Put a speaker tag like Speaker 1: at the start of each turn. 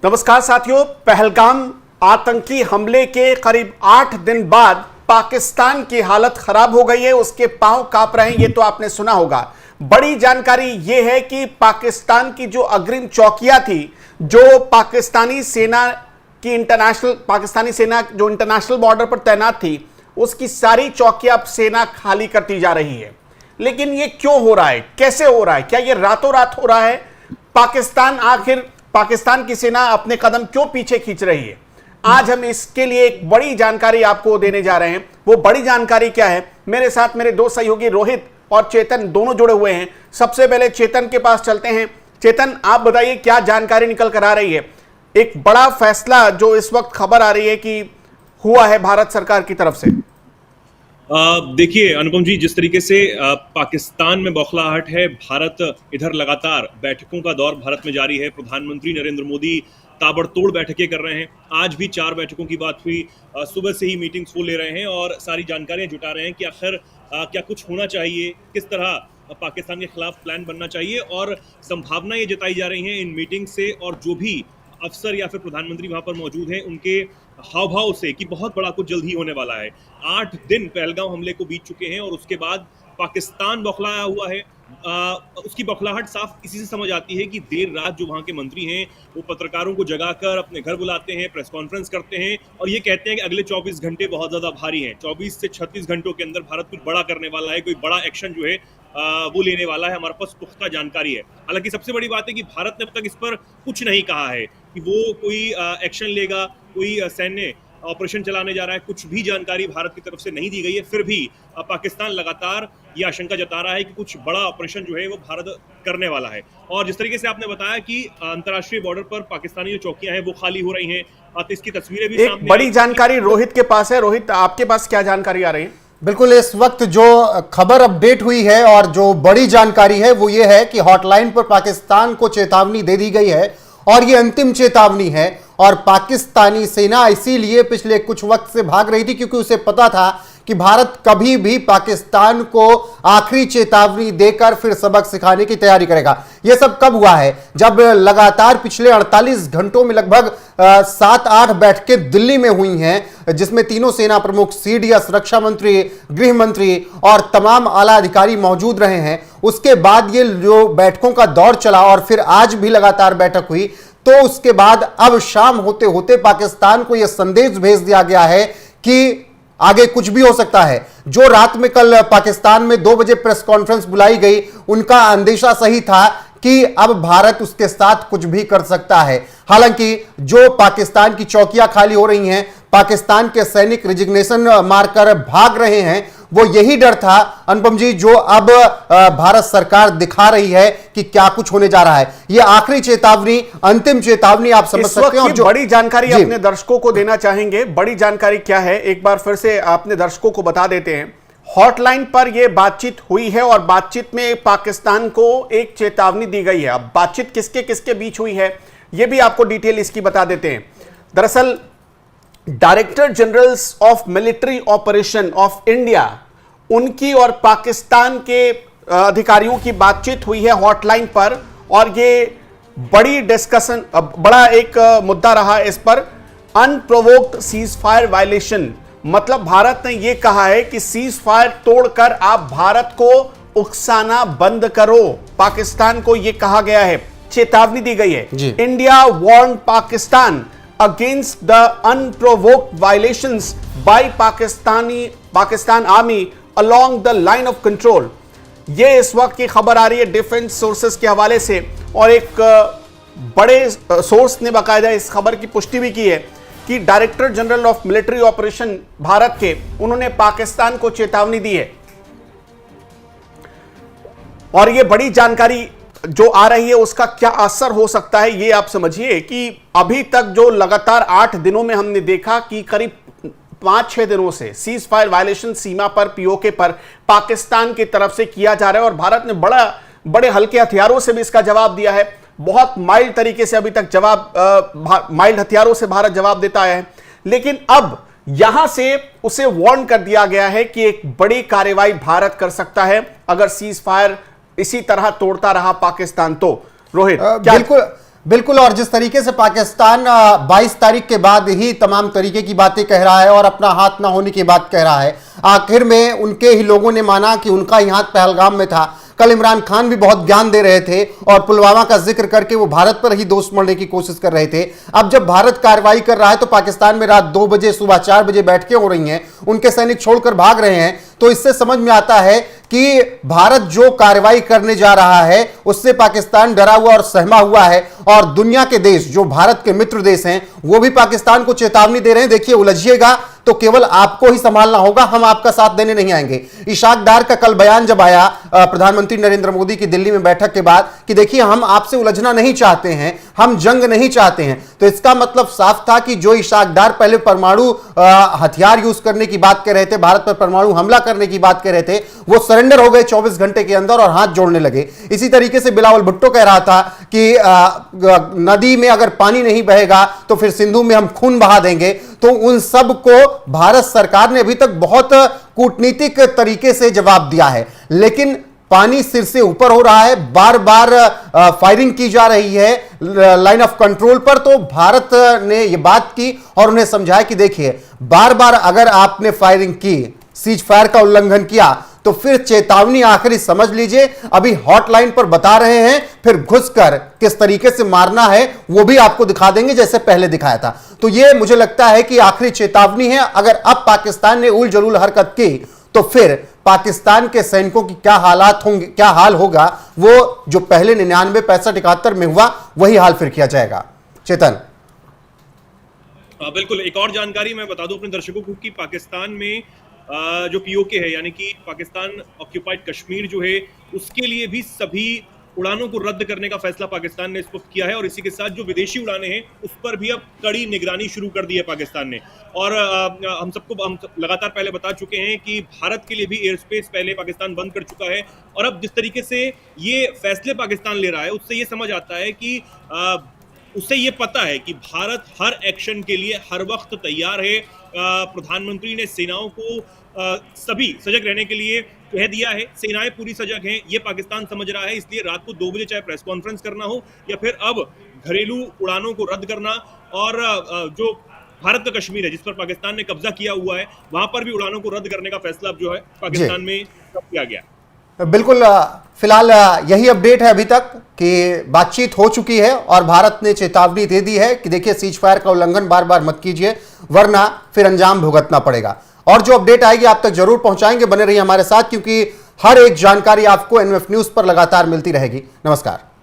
Speaker 1: नमस्कार साथियों, पहलगाम आतंकी हमले के करीब 8 दिन बाद पाकिस्तान की हालत खराब हो गई है, उसके पांव कांप रहे हैं। ये तो आपने सुना होगा। बड़ी जानकारी यह है कि पाकिस्तान की जो अग्रिम चौकियां थी, जो पाकिस्तानी सेना जो इंटरनेशनल बॉर्डर पर तैनात थी, उसकी सारी चौकियां अब सेना खाली करती जा रही है। लेकिन ये क्यों हो रहा है, कैसे हो रहा है, क्या ये रातों रात हो रहा है? पाकिस्तान की सेना अपने कदम क्यों पीछे खींच रही है? आज हम इसके लिए एक बड़ी जानकारी आपको देने जा रहे हैं। वो बड़ी जानकारी क्या है? मेरे साथ मेरे दो सहयोगी रोहित और चेतन दोनों जुड़े हुए हैं। सबसे पहले चेतन के पास चलते हैं। चेतन, आप बताइए क्या जानकारी निकल कर आ रही है? एक बड़ा फैसला जो इस वक्त खबर आ रही है कि हुआ है भारत सरकार की तरफ से।
Speaker 2: देखिए अनुपम जी, जिस तरीके से पाकिस्तान में बौखलाहट है, भारत इधर लगातार बैठकों का दौर भारत में जारी है। प्रधानमंत्री नरेंद्र मोदी ताबड़तोड़ बैठकें कर रहे हैं। आज भी 4 बैठकों की बात हुई। सुबह से ही मीटिंग्स वो ले रहे हैं और सारी जानकारियां जुटा रहे हैं कि आखिर क्या कुछ होना चाहिए, किस तरह पाकिस्तान के खिलाफ प्लान बनना चाहिए। और संभावना ये जताई जा रही है इन मीटिंग से और जो भी अफसर या फिर प्रधानमंत्री वहां पर मौजूद हैं उनके हाव भाव से कि बहुत बड़ा कुछ जल्द ही होने वाला है। 8 दिन पहलगाम हमले को बीत चुके हैं और उसके बाद पाकिस्तान बौखलाया हुआ है। उसकी बौखलाहट साफ इसी से समझ आती है कि देर रात जो वहां के मंत्री हैं वो पत्रकारों को जगाकर अपने घर बुलाते हैं, प्रेस कॉन्फ्रेंस करते हैं और ये कहते हैं कि अगले 24 घंटे बहुत ज्यादा भारी हैं। 24 से 36 घंटों के अंदर भारत कुछ बड़ा करने वाला है, कोई बड़ा एक्शन जो है वो लेने वाला है। हमारे पास पुख्ता जानकारी है। हालांकि सबसे बड़ी बात है कि भारत ने अब तक इस पर कुछ नहीं कहा है कि वो कोई एक्शन लेगा, कोई सैन्य ऑपरेशन चलाने जा रहा है। कुछ भी जानकारी भारत की तरफ से नहीं दी गई है। फिर भी पाकिस्तान लगातार ये आशंका जता रहा है कि कुछ बड़ा ऑपरेशन जो है वो भारत करने वाला है। और जिस तरीके से आपने बताया कि अंतर्राष्ट्रीय बॉर्डर पर पाकिस्तानी जो चौकियां हैं वो खाली हो रही हैं, तो इसकी तस्वीरें भी सामने
Speaker 1: बड़ी जानकारी रोहित के पास है। रोहित, आपके पास क्या जानकारी आ रही है?
Speaker 3: बिल्कुल, इस वक्त जो खबर अपडेट हुई है और जो बड़ी जानकारी है वो ये है कि हॉटलाइन पर पाकिस्तान को चेतावनी दे दी गई है और ये अंतिम चेतावनी है। और पाकिस्तानी सेना इसीलिए पिछले कुछ वक्त से भाग रही थी क्योंकि उसे पता था कि भारत कभी भी पाकिस्तान को आखिरी चेतावनी देकर फिर सबक सिखाने की तैयारी करेगा। यह सब कब हुआ है? जब लगातार पिछले 48 घंटों में लगभग 7-8 बैठकें दिल्ली में हुई हैं, जिसमें तीनों सेना प्रमुख, सीडीएस, रक्षा मंत्री, गृह मंत्री और तमाम आला अधिकारी मौजूद रहे हैं। उसके बाद ये जो बैठकों का दौर चला और फिर आज भी लगातार बैठक हुई, तो उसके बाद अब शाम होते होते पाकिस्तान को यह संदेश भेज दिया गया है कि आगे कुछ भी हो सकता है। जो रात में कल पाकिस्तान में 2 बजे प्रेस कॉन्फ्रेंस बुलाई गई, उनका अंदेशा सही था कि अब भारत उसके साथ कुछ भी कर सकता है। हालांकि जो पाकिस्तान की चौकियां खाली हो रही हैं, पाकिस्तान के सैनिक रिजिग्नेशन मारकर भाग रहे हैं, वो यही डर था अनुपम जी जो अब भारत सरकार दिखा रही है कि क्या कुछ होने जा रहा है। ये आखिरी चेतावनी, अंतिम चेतावनी आप समझ सकते हैं।
Speaker 1: जो बड़ी जानकारी अपने दर्शकों को देना चाहेंगे, बड़ी जानकारी क्या है एक बार फिर से अपने दर्शकों को बता देते हैं। हॉटलाइन पर यह बातचीत हुई है और बातचीत में पाकिस्तान को एक चेतावनी दी गई है। अब बातचीत किसके किसके बीच हुई है यह भी आपको डिटेल इसकी बता देते हैं। दरअसल director generals of military operation of India, उनकी और पाकिस्तान के अधिकारियों की बातचीत हुई है हॉटलाइन पर और ये बड़ी डिस्कशन, बड़ा एक मुद्दा रहा इस पर। अनप्रोवोक्ड सीज फायर वायलेशन, मतलब भारत ने यह कहा है कि सीज फायर तोड़कर आप भारत को उकसाना बंद करो। पाकिस्तान को यह कहा गया है, चेतावनी दी गई है। India warn Pakistan against the unprovoked violations by Pakistan army along the line of control. यह इस वक्त की खबर आ रही है डिफेंस सोर्सेस के हवाले से और एक बड़े सोर्स ने बाकायदा इस खबर की पुष्टि भी की है कि director general of military operation Bharat के, उन्होंने पाकिस्तान को चेतावनी दी है। और यह बड़ी जानकारी जो आ रही है उसका क्या असर हो सकता है ये आप समझिए कि अभी तक जो लगातार 8 दिनों में हमने देखा कि करीब 5-6 दिनों से सीज फायर वायलेशन सीमा पर, पीओके पर पाकिस्तान की तरफ से किया जा रहा है और भारत ने बड़े हल्के हथियारों से भी इसका जवाब दिया है। बहुत माइल्ड तरीके से अभी तक माइल्ड हथियारों से भारत जवाब देता है। लेकिन अब यहां से उसे वार्न कर दिया गया है कि एक बड़ी कार्रवाई भारत कर सकता है अगर सीज फायर इसी तरह तोड़ता रहा पाकिस्तान। तो रोहित,
Speaker 3: बिल्कुल बिल्कुल। और जिस तरीके से पाकिस्तान 22 तारीख के बाद ही तमाम तरीके की बातें कह रहा है और अपना हाथ ना होने की बात कह रहा है, आखिर में उनके ही लोगों ने माना कि उनका ही हाथ पहलगाम में था। कल इमरान खान भी बहुत ज्ञान दे रहे थे और पुलवामा का जिक्र करके वो भारत पर ही दोष मढ़ने की कोशिश कर रहे थे। अब जब भारत कार्रवाई कर रहा है तो पाकिस्तान में रात 2 बजे सुबह 4 बजे बैठकें हो रही हैं, उनके सैनिक छोड़कर भाग रहे हैं, तो इससे समझ में आता है कि भारत जो कार्रवाई करने जा रहा है उससे पाकिस्तान डरा हुआ और सहमा हुआ है। और दुनिया के देश जो भारत के मित्र देश हैं वो भी पाकिस्तान को चेतावनी दे रहे हैं, देखिए उलझिएगा तो केवल आपको ही संभालना होगा, हम आपका साथ देने नहीं आएंगे। इशाक डार का कल बयान जब आया प्रधानमंत्री नरेंद्र मोदी की दिल्ली में बैठक के बाद कि देखिए हम आपसे उलझना नहीं चाहते हैं, हम जंग नहीं चाहते हैं, तो इसका मतलब साफ था कि जो इशाक डार पहले परमाणु हथियार यूज करने की बात कर रहे थे, भारत पर परमाणु हमला करने की बात कर रहे थे, वो सरेंडर हो गए 24 घंटे के अंदर और हाथ जोड़ने लगे। इसी तरीके से बिलावल भुट्टो कह रहा था कि नदी में अगर पानी नहीं बहेगा तो फिर सिंधु में हम खून बहा देंगे। तो उन सब को भारत सरकार ने अभी तक बहुत कूटनीतिक तरीके से जवाब दिया है, लेकिन पानी सिर से ऊपर हो रहा है, बार बार फायरिंग की जा रही है लाइन ऑफ कंट्रोल पर। तो भारत ने यह बात की और उन्हें समझाया कि देखिए बार बार अगर आपने फायरिंग की, सीज फायर का उल्लंघन किया, तो फिर चेतावनी आखिरी समझ लीजिए। अभी हॉटलाइन पर बता रहे हैं, फिर घुसकर किस तरीके से मारना है वो भी आपको दिखा देंगे जैसे पहले दिखाया था। तो ये मुझे लगता है कि आखिरी चेतावनी है। अगर अब पाकिस्तान ने उल जलूल हरकत की तो फिर पाकिस्तान के सैनिकों की क्या हालात होंगे, क्या हाल होगा, वो जो पहले 99, 65, 71 में हुआ वही हाल फिर किया जाएगा। चेतन।
Speaker 2: बिल्कुल, एक और जानकारी मैं बता दूं अपने दर्शकों को कि पाकिस्तान में जो पीओके है यानी कि पाकिस्तान ऑक्यूपाइड कश्मीर जो है उसके लिए भी सभी उड़ानों को रद्द करने का फैसला पाकिस्तान ने इस वक्त किया है। और इसी के साथ जो विदेशी उड़ानें हैं उस पर भी अब कड़ी निगरानी शुरू कर दी है पाकिस्तान ने। और हम लगातार पहले बता चुके हैं कि भारत के लिए भी एयर स्पेस पहले पाकिस्तान बंद कर चुका है। और अब जिस तरीके से ये फैसले पाकिस्तान ले रहा है उससे ये समझ आता है कि उससे ये पता है कि भारत हर एक्शन के लिए हर वक्त तैयार है। प्रधानमंत्री ने सेनाओं को सभी सजग रहने के लिए कह दिया है, सेनाएं पूरी सजग हैं, ये पाकिस्तान समझ रहा है। इसलिए रात को 2 बजे चाहे प्रेस कॉन्फ्रेंस करना हो या फिर अब घरेलू उड़ानों को रद्द करना और जो भारत का कश्मीर है जिस पर पाकिस्तान ने कब्जा किया हुआ है वहां पर भी उड़ानों को रद्द करने का फैसला अब जो है पाकिस्तान में किया गया।
Speaker 3: बिल्कुल, फिलहाल यही अपडेट है अभी तक कि बातचीत हो चुकी है और भारत ने चेतावनी दे दी है कि देखिए सीज फायर का उल्लंघन बार बार मत कीजिए वरना फिर अंजाम भुगतना पड़ेगा। और जो अपडेट आएगी आप तक जरूर पहुंचाएंगे, बने रहिए हमारे साथ क्योंकि हर एक जानकारी आपको एनएफ न्यूज पर लगातार मिलती रहेगी। नमस्कार।